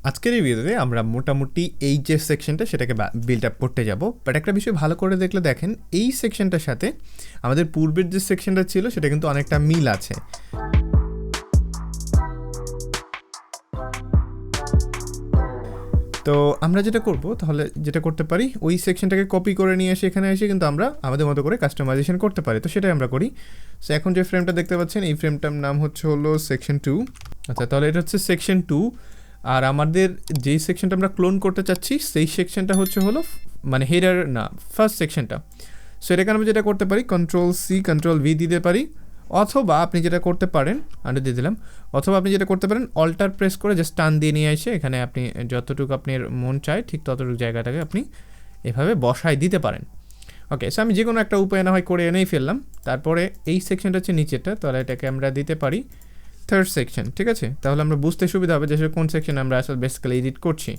আজকের এই ভিডিওতে আমরা মোটামুটি এই যে সেকশনটা সেটাকে বিল্ড আপ করতে যাব। বাট একটা বিষয় ভালো করে দেখলে দেখেন এই সেকশনটার সাথে আমাদের পূর্বের যে সেকশনটা ছিল সেটা কিন্তু অনেকটা মিল আছে। তো আমরা যেটা করব তাহলে যেটা করতে পারি ওই সেকশনটাকে কপি করে নিয়ে এসে এখানে এসে কিন্তু আমরা আমাদের মতো করে কাস্টমাইজেশন করতে পারি। তো সেটাই আমরা করি। সো এখন যে ফ্রেমটা দেখতে পাচ্ছেন এই ফ্রেমটার নাম হলো সেকশন 2। আচ্ছা, তাহলে এটা হচ্ছে সেকশন 2। আর আমাদের যেই সেকশনটা আমরা ক্লোন করতে চাচ্ছি সেই সেকশনটা হলো মানে হেডার না, ফার্স্ট সেকশনটা। সো এটাকে আমরা যেটা করতে পারি Ctrl+C Ctrl+V দিতে পারি, অথবা আপনি যেটা করতে পারেন আন্ডার দিয়ে দিলাম, অথবা আপনি যেটা করতে পারেন অল্টার প্রেস করে জাস্ট টান দিয়ে নিয়ে এসে এখানে আপনি যতটুকু আপনার মন চায় ঠিক ততটুকু জায়গাটাকে আপনি এভাবে বসায় দিতে পারেন। ওকে, সো আমি যে কোনো একটা উপায় না হয় করে এনেই ফেললাম। তারপরে এই সেকশনটা হচ্ছে নিচেরটা, তাহলে এটাকে আমরা দিতে পারি থার্ড সেকশন। ঠিক আছে, তাহলে আমরা বুঝতে সুবিধা হবে যে কোন সেকশন আমরা আসলে বেসিক্যালি এডিট করছি।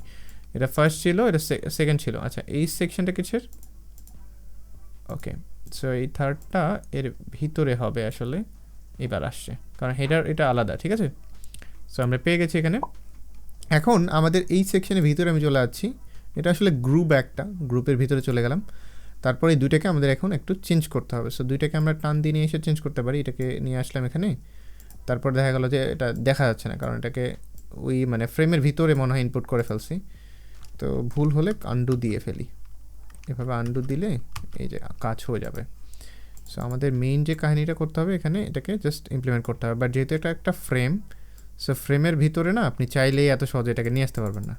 এটা ফার্স্ট ছিল, এটা সেকেন্ড ছিল। আচ্ছা, এই সেকশনটা কিসের? ওকে, সো এই থার্ডটা এর ভিতরে হবে আসলে। এবার আসছে কারণ হেডার এটা আলাদা। ঠিক আছে, সো আমরা পেয়ে গেছি এখানে। এখন আমাদের এই সেকশনের ভিতরে আমি চলে যাচ্ছি। এটা আসলে গ্রুপ, একটা গ্রুপের ভিতরে চলে গেলাম। তারপরে এই দুইটাকে আমাদের এখন একটু চেঞ্জ করতে হবে। সো দুইটাকে আমরা টান দিয়ে নিয়ে এসে চেঞ্জ করতে পারি। এটাকে নিয়ে আসলাম এখানে। তারপর দেখা গেল যে এটা দেখা যাচ্ছে না, কারণ এটাকে ওই মানে ফ্রেমের ভিতরে মনে হয় ইনপুট করে ফেলছি। তো ভুল হলে আন্ডু দিয়ে ফেলি। এভাবে আন্ডু দিলে এই যে কাজ হয়ে যাবে। সো আমাদের মেইন যে কাহিনীটা করতে হবে এখানে, এটাকে জাস্ট ইমপ্লিমেন্ট করতে হবে। বাট যেহেতু এটা একটা ফ্রেম, সো ফ্রেমের ভিতরে না আপনি চাইলেই এত সহজে এটাকে নিয়ে আসতে পারবেন না।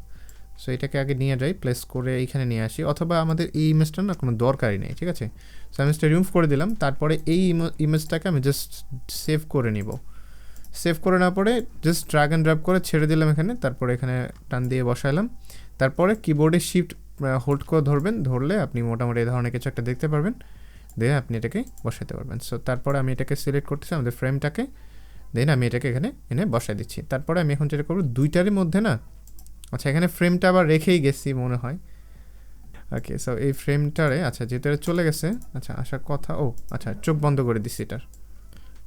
সো এটাকে আগে নিয়ে যাই, প্লেস করে এইখানে নিয়ে আসি, অথবা আমাদের এই ইমেজটা না কোনো দরকারই নেই। ঠিক আছে, সো আমি ইমেজটা রিমুভ করে দিলাম। তারপরে এই ইমেজটাকে আমি জাস্ট সেভ করে নিব। সেভ করে নেওয়ার পরে জাস্ট ড্র্যাগ অ্যান্ড ড্রপ করে ছেড়ে দিলাম এখানে। তারপরে এখানে টান দিয়ে বসাইলাম। তারপরে কিবোর্ডে শিফট হোল্ড করে ধরবেন, ধরলে আপনি মোটামুটি এই ধরনের কিছু একটা দেখতে পারবেন। দেন আপনি এটাকে বসাতে পারবেন। সো তারপরে আমি এটাকে সিলেক্ট করতেছি আমাদের ফ্রেমটাকে, দেন আমি এটাকে এখানে এনে বসাই দিচ্ছি। তারপরে আমি এখন যেটা করবো দুইটারই মধ্যে না, আচ্ছা এখানে ফ্রেমটা আবার রেখেই গেছি মনে হয়। ওকে, সো এই ফ্রেমটারে আচ্ছা যেহেতু এটা চলে গেছে, আচ্ছা আসার কথা, ও আচ্ছা চোখ বন্ধ করে দিচ্ছি এটার।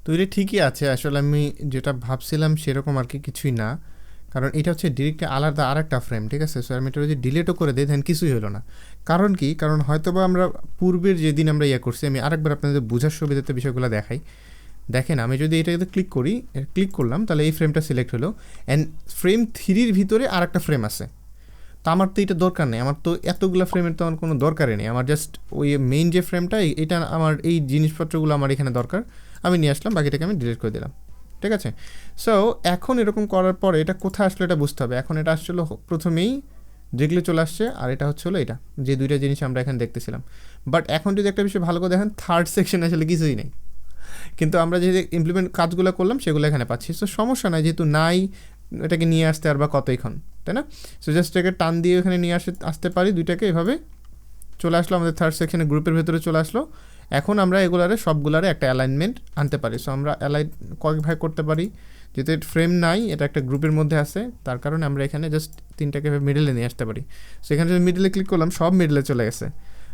তো এটা ঠিকই আছে, আসলে আমি যেটা ভাবছিলাম সেরকম আর কি কিছুই না, কারণ এটা হচ্ছে ডিরেক্টলি আলাদা আর একটা ফ্রেম। ঠিক আছে, সো আমি এটা যদি ডিলেটও করে দিই দেন কিছুই হলো না। কারণ কি, কারণ হয়তো বা আমরা পূর্বের যেদিন আমরা ইয়ে করছি, আমি আরেকবার আপনাদের বোঝার সুবিধাতে বিষয়গুলো দেখাই। দেখেন, আমি যদি এটাতে ক্লিক করলাম তাহলে এই ফ্রেমটা সিলেক্ট হলো, অ্যান্ড ফ্রেম 3-র ভিতরে আর একটা ফ্রেম আছে। তো আমার তো এটা দরকার নেই, আমার তো এতগুলো ফ্রেমের তো আমার কোনো দরকারই নেই। আমার জাস্ট ওই মেইন যে ফ্রেমটা, এটা আমার এই জিনিসপত্রগুলো আমার এখানে দরকার, আমি নিয়ে আসলাম, বাকিটাকে আমি ডিলিট করে দিলাম। ঠিক আছে, সো এখন এরকম করার পরে এটা কোথায় আসলে এটা বুঝতে হবে। এখন এটা আসলে প্রথমেই যেগুলো চলে আসছে, আর এটা হলো এটা, যে দুইটা জিনিস আমরা এখানে দেখতেছিলাম। বাট এখন যদি একটা বিষয় ভালো করে দেখেন, থার্ড সেকশন আসলে কিছুই নেই, কিন্তু আমরা যে ইমপ্লিমেন্ট কাজগুলো করলাম সেগুলো এখানে পাচ্ছি। সো সমস্যা নাই, যেহেতু নাই এটাকে নিয়ে আসতে আর বা কতক্ষণ, তাই না? সো জাস্ট এটাকে টান দিয়ে এখানে নিয়ে আসতে পারি, দুইটাকে এভাবে চলে আসলো আমাদের থার্ড সেকশনে, গ্রুপের ভেতরে চলে আসলো। এখন আমরা এগুলারে সবগুলারে একটা অ্যালাইনমেন্ট আনতে পারি। সো আমরা কয়েক ভাগ করতে পারি, যেহেতু ফ্রেম নাই, এটা একটা গ্রুপের মধ্যে আছে, তার কারণে আমরা এখানে জাস্ট তিনটাকে মিডলে নিয়ে আসতে পারি। সো এখানে যদি মিডলে ক্লিক করলাম, সব মিডলে চলে গেছে।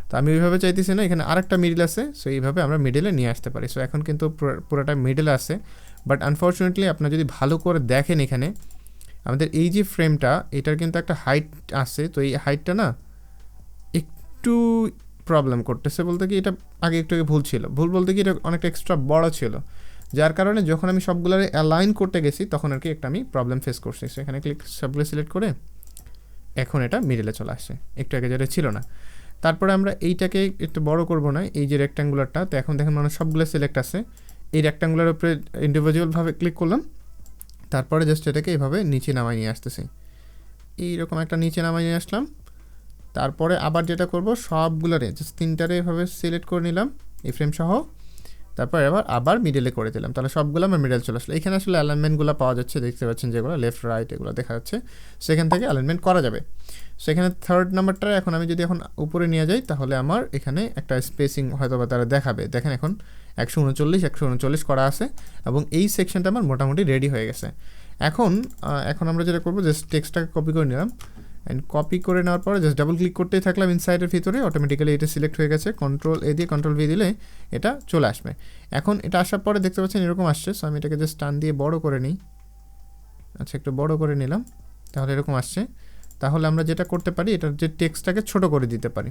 তো আমি ওইভাবে চাইতেছি না, এখানে আরেকটা মিডল আছে, সো এইভাবে আমরা মিডলে নিয়ে আসতে পারি। সো এখন কিন্তু পুরোটা মিডলে আছে। বাট আনফর্চুনেটলি আপনারা যদি ভালো করে দেখেন, এখানে আমাদের এই যে ফ্রেমটা, এটার কিন্তু একটা হাইট আছে। তো এই হাইটটা না একটু প্রবলেম করতেছে, বলতে কি এটা আগে একটু ভুল ছিল, ভুল বলতে কি এটা অনেকটা এক্সট্রা বড় ছিল, যার কারণে যখন আমি সবগুলোরে অ্যালাইন করতে গেছি তখন আর কি একটা আমি প্রবলেম ফেস করছি। সো এখানে সবগুলো সিলেক্ট করে এখন এটা মিডলে চলে আসে, একটু আগে যেটা ছিল না। তারপরে আমরা এইটাকে একটু বড় করব না, এই যে রেক্ট্যাঙ্গুলারটা, তো এখন দেখেন মানে সবগুলো সিলেক্ট আছে। এই রেক্ট্যাঙ্গুলার উপরে ইন্ডিভিজুয়ালভাবে ক্লিক করলাম, তারপরে জাস্ট এটাকে এইভাবে নিচে নামাই নিয়ে আসতেছি, এইরকম একটা নিচে নামাই নিয়ে আসলাম। তারপরে আবার যেটা করব, সবগুলোরে জাস্ট তিনটারে এভাবে সিলেক্ট করে নিলাম এই ফ্রেম সহ, তারপর আবার মিডলে করে দিলাম, তাহলে সবগুলো আমার মিডল চলে আসলো। এখানে আসলে অ্যালাইনমেন্টগুলো পাওয়া যাচ্ছে, দেখতে পাচ্ছেন যেগুলো লেফট রাইট এগুলো দেখা যাচ্ছে, সেখান থেকে অ্যালাইনমেন্ট করা যাবে। সেখানে থার্ড নাম্বারটা এখন আমি যদি এখন উপরে নিয়ে যাই, তাহলে আমার এখানে একটা স্পেসিং হয়তো বা তারা দেখাবে। দেখেন এখন 139 করা আছে, এবং এই সেকশনটা আমার মোটামুটি রেডি হয়ে গেছে। এখন আমরা যেটা করবো, জাস্ট টেক্সটটাকে কপি করে নিলাম, অ্যান্ড কপি করে নেওয়ার পরে জাস্ট ডাবল ক্লিক করতেই থাকলাম ইনসাইডের ভিতরে, অটোমেটিক্যালি এটা সিলেক্ট হয়ে গেছে। Ctrl+A দিয়ে Ctrl+V দিলে এটা চলে আসবে। এখন এটা আসার পরে দেখতে পাচ্ছেন এরকম আসছে। সো আমি এটাকে জাস্ট টান দিয়ে বড় করে নিই। আচ্ছা, একটু বড় করে নিলাম, তাহলে এরকম আসছে। তাহলে আমরা যেটা করতে পারি, এটার যে টেক্সটটাকে ছোট করে দিতে পারি।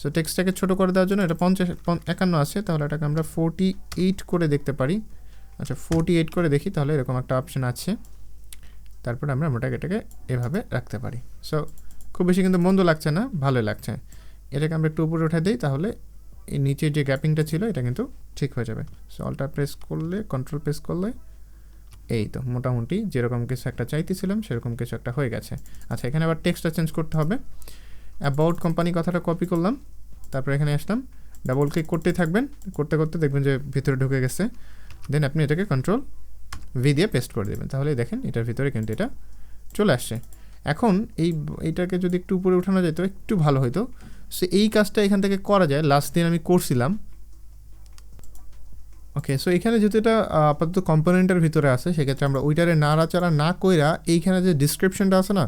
সো টেক্সটটাকে ছোট করে দেওয়ার জন্য এটা 51 আছে, তাহলে এটাকে আমরা 48 করে দেখতে পারি। আচ্ছা 48 করে দেখি, তাহলে এরকম একটা অপশন আছে। তারপরে আমরা এটাকে এভাবে রাখতে পারি। সো খুব বেশি কিন্তু মন্দ লাগছে না, ভালোই লাগছে। এটাকে আমরা একটু উপরে উঠে দিই, তাহলে এই নিচে যে গ্যাপিংটা ছিল এটা কিন্তু ঠিক হয়ে যাবে। সো অল্টার প্রেস করলে, কন্ট্রোল প্রেস করলে এই তো মোটামুটি যেরকম কিছু একটা চাইতেছিলাম সেরকম কিছু একটা হয়ে গেছে। আচ্ছা এখানে আবার টেক্সটটা চেঞ্জ করতে হবে। অ্যাবাউট কোম্পানি কথাটা কপি করলাম, তারপর এখানে আসলাম, ডাবল ক্লিক করতেই থাকবেন, করতে করতে দেখবেন যে ভিতরে ঢুকে গেছে। দেন আপনি এটাকে কন্ট্রোল ভি দিয়ে পেস্ট করে দেবেন, তাহলে দেখেন এটার ভিতরে কিন্তু এটা চলে আসছে। এখন এইটাকে যদি একটু উপরে উঠানো যেত একটু ভালো হতো। সো এই কাজটা এখান থেকে করা যায়, লাস্ট দিন আমি করছিলাম। ওকে, সো এখানে যেহেতু এটা আপাতত কম্পোনেন্টের ভিতরে আছে, সেক্ষেত্রে আমরা ওইটারে নাড়াচাড়া না কইরা এইখানে যে ডিসক্রিপশনটা আছে না,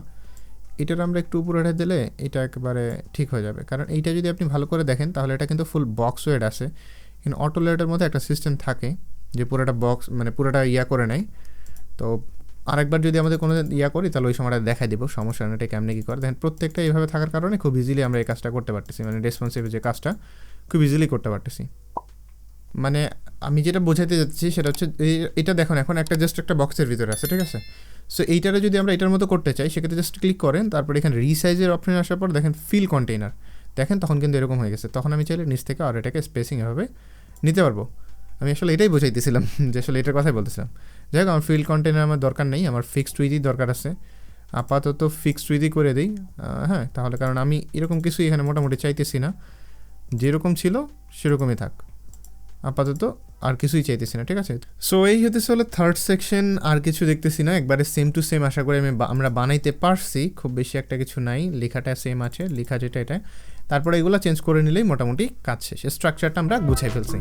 এটার আমরা একটু উপরে উঠে দিলে এটা একেবারে ঠিক হয়ে যাবে। কারণ এইটা যদি আপনি ভালো করে দেখেন তাহলে এটা কিন্তু ফুল বক্স ওয়েড আছে। কিন্তু অটোলেটের মধ্যে একটা সিস্টেম থাকে যে পুরোটা বক্স মানে পুরোটা করে নেয়। তো আরেকবার যদি আমাদের কোনো করি তাহলে ওই সময়টা দেখা দিব, সমস্যা নেই। এটা কেমনে কী করে দেখেন, প্রত্যেকটা এইভাবে থাকার কারণে খুব ইজিলি আমরা এই কাজটা করতে পারতেছি, মানে রেসপন্সিভ যে কাজটা খুব ইজিলি করতে পারতেছি। মানে আমি যেটা বোঝাতে যাচ্ছি সেটা হচ্ছে এটা দেখুন এখন একটা জাস্ট একটা বক্সের ভিতরে আছে, ঠিক আছে। সো এইটারে যদি আমরা এটার মতো করতে চাই সেক্ষেত্রে জাস্ট ক্লিক করেন, তারপর এখানে রিসাইজের অপশন আসার পর দেখেন ফিল কন্টেইনার, দেখেন তখন কিন্তু এরকম হয়ে গেছে। তখন আমি চাইলে নিচ থেকে আর এটাকে স্পেসিং এভাবে নিতে পারবো। আমি আসলে এটাই বোঝাইতেছিলাম যে আসলে এটার কথাই বলতেছিলাম। যাই হোক আমার ফিল কন্টেইনার আমার দরকার নেই, আমার ফিক্সড উইথই দরকার আছে। আপাতত ফিক্সড উইথই করে দিই। হ্যাঁ তাহলে কারণ আমি এরকম কিছুই এখানে মোটামুটি চাইতেছি না, যেরকম ছিল সেরকমই থাক আপাতত, আর কিছুই চাইতেছি না, ঠিক আছে। সো এই হতেছে হলো থার্ড সেকশন, আর কিছু দেখতেছি না, একবারে সেম টু সেম আশা করি আমরা বানাইতে পারছি, খুব বেশি একটা কিছু নাই, লেখাটা সেম আছে, লেখা যেটা এটা। তারপরে এগুলো চেঞ্জ করে নিলেই মোটামুটি কাজ শেষ, স্ট্রাকচারটা আমরা গুছাই ফেলছি।